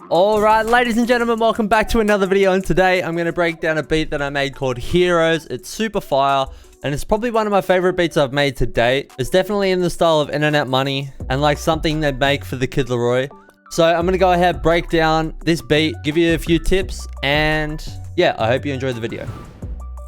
Alright, ladies and gentlemen, welcome back to another video, and today I'm going to break down a beat that I made called Heroes. It's super fire, and it's probably one of my favorite beats I've made to date. It's definitely in the style of Internet Money, and like something they'd make for the Kid Laroi. So I'm going to go ahead, break down this beat, give you a few tips, and yeah, I hope you enjoy the video.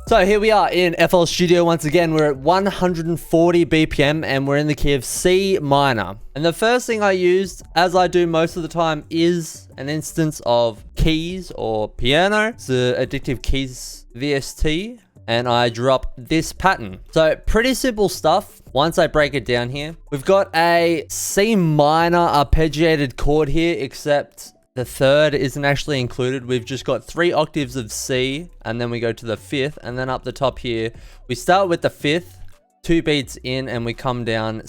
So here we are in FL Studio once again. We're at 140 BPM and we're in the key of C minor. And the first thing I used, as I do most of the time, is an instance of keys or piano. It's the Addictive Keys VST. And I drop this pattern. So pretty simple stuff. Once I break it down here, we've got a C minor arpeggiated chord here, except the third isn't actually included. We've just got 3 octaves of C, and then we go to the 5th, and then up the top here, we start with the 5th, 2 beats in, and we come down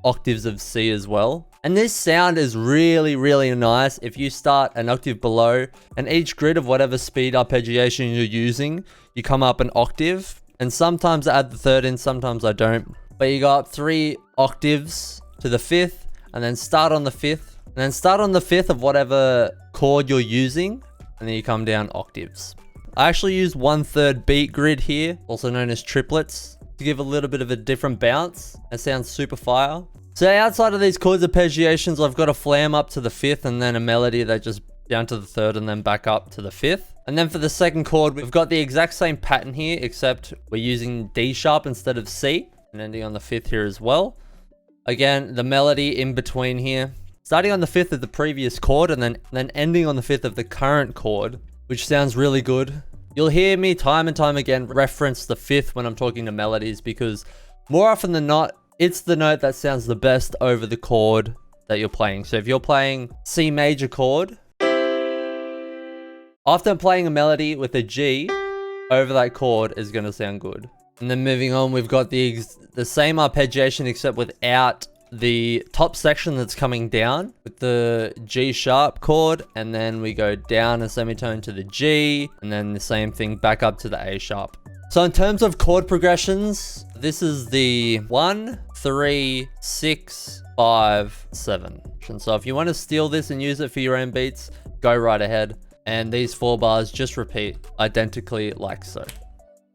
octaves of C as well. And this sound is really, really nice if you start an octave below, and each grid of whatever speed arpeggiation you're using, you come up an octave. And sometimes I add the 3rd in, sometimes I don't. But you got 3 octaves to the 5th, and then start on the 5th. And then start on the 5th of whatever chord you're using, and then you come down octaves. I actually use 1/3 beat grid here, also known as triplets, to give a little bit of a different bounce. It sounds super fire. So outside of these chords arpeggiations, I've got a flam up to the 5th and then a melody that just down to the 3rd and then back up to the 5th. And then for the second chord, we've got the exact same pattern here, except we're using D sharp instead of C, and ending on the 5th here as well. Again, the melody in between here, starting on the 5th of the previous chord and then ending on the 5th of the current chord, which sounds really good. You'll hear me time and time again reference the 5th when I'm talking to melodies, because more often than not, it's the note that sounds the best over the chord that you're playing. So if you're playing C major chord, often playing a melody with a G over that chord is going to sound good. And then moving on, we've got the same arpeggiation except without the top section that's coming down with the G sharp chord, and then we go down a semitone to the G, and then the same thing back up to the A sharp. So in terms of chord progressions, this is the 1, 3, 6, 5, 7. And so if you want to steal this and use it for your own beats, go right ahead. And these 4 bars just repeat identically like so.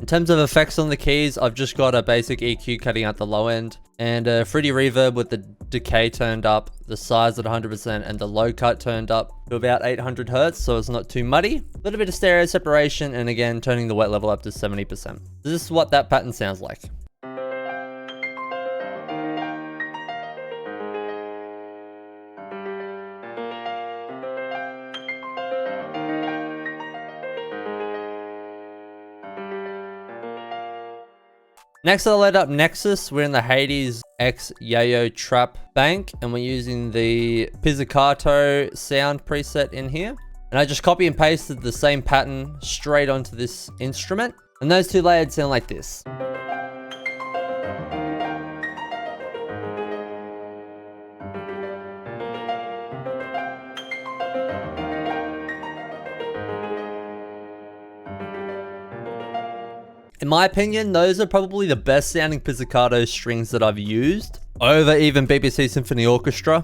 In terms of effects on the keys, I've just got a basic EQ cutting out the low end, and a fruity reverb with the decay turned up, the size at 100%, and the low cut turned up to about 800 Hertz, so it's not too muddy. A little bit of stereo separation, and again, turning the wet level up to 70%. This is what that pattern sounds like. Next, I load up Nexus. We're in the Hades X Yayo Trap Bank, and we're using the Pizzicato sound preset in here. And I just copy and pasted the same pattern straight onto this instrument. And those 2 layers sound like this. In my opinion, those are probably the best sounding pizzicato strings that I've used over even BBC Symphony Orchestra.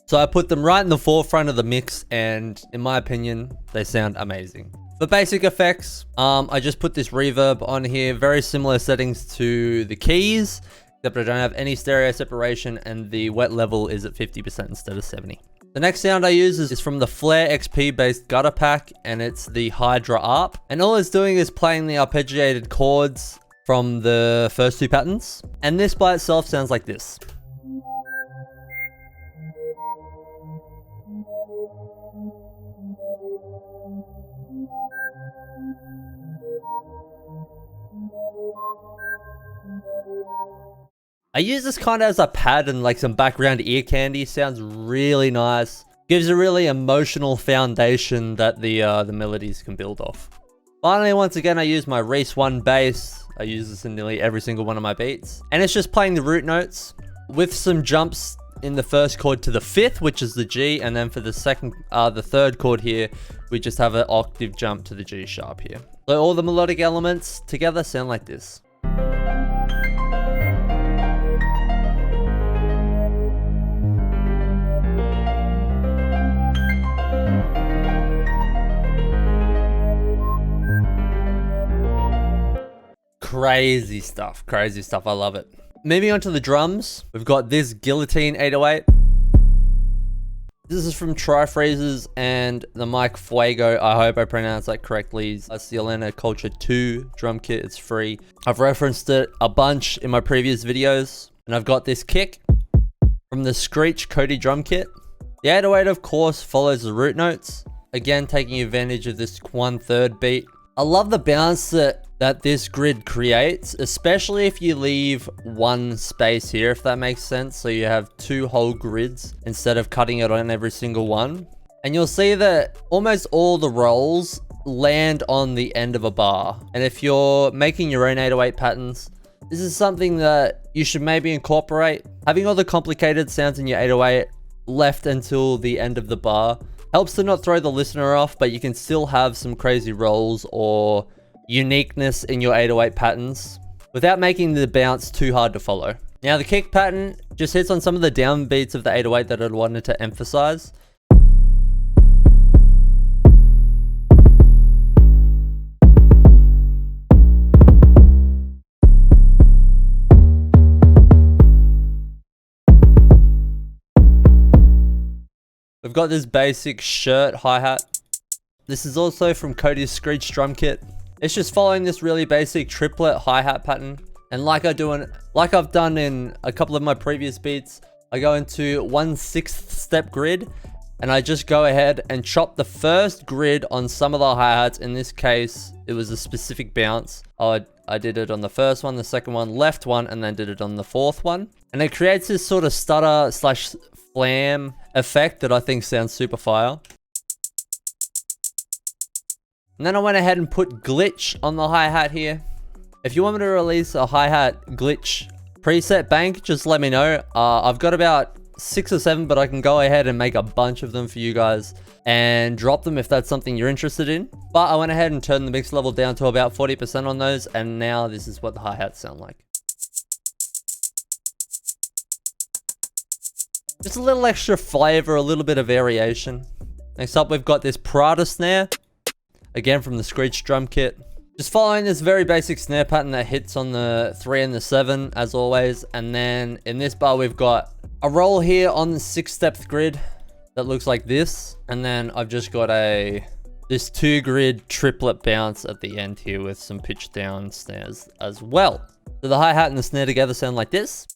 So I put them right in the forefront of the mix, and in my opinion, they sound amazing. For basic effects, I just put this reverb on here, very similar settings to the keys, except I don't have any stereo separation, and the wet level is at 50% instead of 70%. The next sound I use is from the Flare XP based gutter pack, and it's the Hydra Arp. And all it's doing is playing the arpeggiated chords from the first 2 patterns. And this by itself sounds like this. I use this kind of as a pad and like some background ear candy. Sounds really nice. Gives a really emotional foundation that the melodies can build off. Finally, once again, I use my Reese 1 bass. I use this in nearly every single one of my beats. And it's just playing the root notes with some jumps in the first chord to the 5th, which is the G. And then for the 3rd chord here, we just have an octave jump to the G sharp here. So all the melodic elements together sound like this. Crazy stuff. Crazy stuff. I love it. Moving on to the drums, we've got this Guillotine 808. This is from Tri-Freezers and the mic Fuego. I hope I pronounced that correctly. That's the Untitled Culture 2 drum kit. It's free. I've referenced it a bunch in my previous videos. And I've got this kick from the Screech Cody drum kit. The 808, of course, follows the root notes. Again, taking advantage of this 1/3 beat. I love the bounce that this grid creates, especially if you leave one space here, if that makes sense. So you have two whole grids instead of cutting it on every single one. And you'll see that almost all the rolls land on the end of a bar. And if you're making your own 808 patterns, this is something that you should maybe incorporate. Having all the complicated sounds in your 808 left until the end of the bar helps to not throw the listener off, but you can still have some crazy rolls or uniqueness in your 808 patterns without making the bounce too hard to follow. Now the kick pattern just hits on some of the downbeats of the 808 that I wanted to emphasize. We've got this basic shirt hi-hat. This is also from Cody's Screech drum kit. It's just following this really basic triplet hi-hat pattern. And like I've done in a couple of my previous beats, I go into 1/6 step grid and I just go ahead and chop the first grid on some of the hi-hats. In this case, it was a specific bounce. I did it on the first one, the second one, left one, and then did it on the fourth one. And it creates this sort of stutter slash flam effect that I think sounds super fire. And then I went ahead and put glitch on the hi-hat here. If you want me to release a hi-hat glitch preset bank, just let me know. I've got about 6 or 7, but I can go ahead and make a bunch of them for you guys and drop them if that's something you're interested in. But I went ahead and turned the mix level down to about 40% on those, and now this is what the hi-hats sound like. Just a little extra flavor, a little bit of variation. Next up, we've got this Prada Snare. Again, from the Screech drum kit. Just following this very basic snare pattern that hits on the 3 and the 7, as always. And then in this bar, we've got a roll here on the 6-step grid that looks like this. And then I've just got this 2-grid triplet bounce at the end here with some pitch down snares as well. So the hi-hat and the snare together sound like this.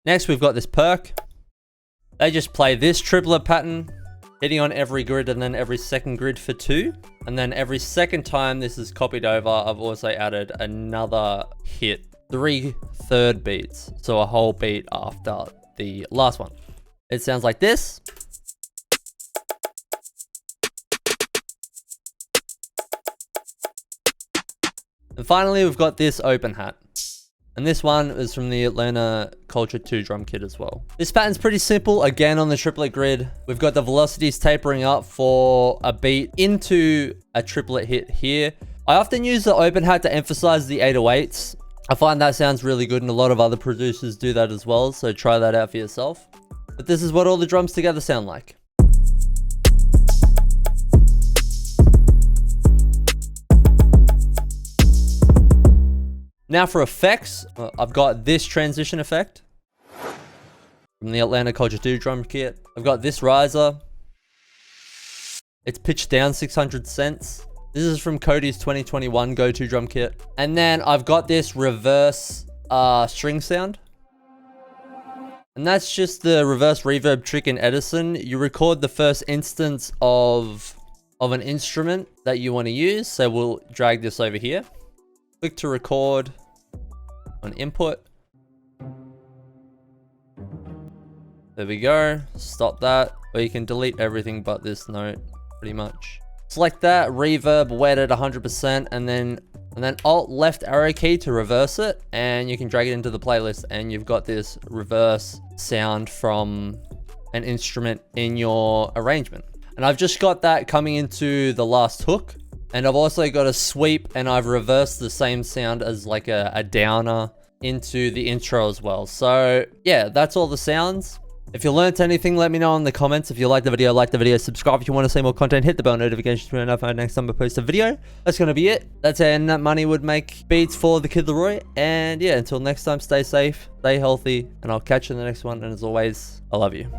Next, we've got this perk. They just play this triplet pattern, hitting on every grid and then every second grid for 2. And then every second time this is copied over, I've also added another hit, 3/3 beats. So a whole beat after the last one. It sounds like this. And finally, we've got this open hat. And this one is from the Untitled Culture 2 drum kit as well. This pattern's pretty simple. Again, on the triplet grid, we've got the velocities tapering up for a beat into a triplet hit here. I often use the open hat to emphasize the 808s. I find that sounds really good, and a lot of other producers do that as well. So try that out for yourself. But this is what all the drums together sound like. Now for effects, I've got this transition effect from the Untitled Culture 2 drum kit. I've got this riser. It's pitched down 600 cents. This is from Cody's 2021 go-to drum kit. And then I've got this reverse string sound. And that's just the reverse reverb trick in Edison. You record the first instance of an instrument that you want to use. So we'll drag this over here. Click to record on input. There we go. Stop that. Or you can delete everything but this note, pretty much. Select that, reverb, wet at 100%, and then Alt left arrow key to reverse it, and you can drag it into the playlist, and you've got this reverse sound from an instrument in your arrangement. And I've just got that coming into the last hook. And I've also got a sweep, and I've reversed the same sound as like a downer into the intro as well. So yeah, that's all the sounds. If you learned anything, let me know in the comments. If you like the video, subscribe if you want to see more content, hit the bell notification to be notified next time I post a video. That's going to be it. That's how Internet Money would make beats for the kid Laroi. And yeah, until next time, stay safe, stay healthy, and I'll catch you in the next one. And as always, I love you.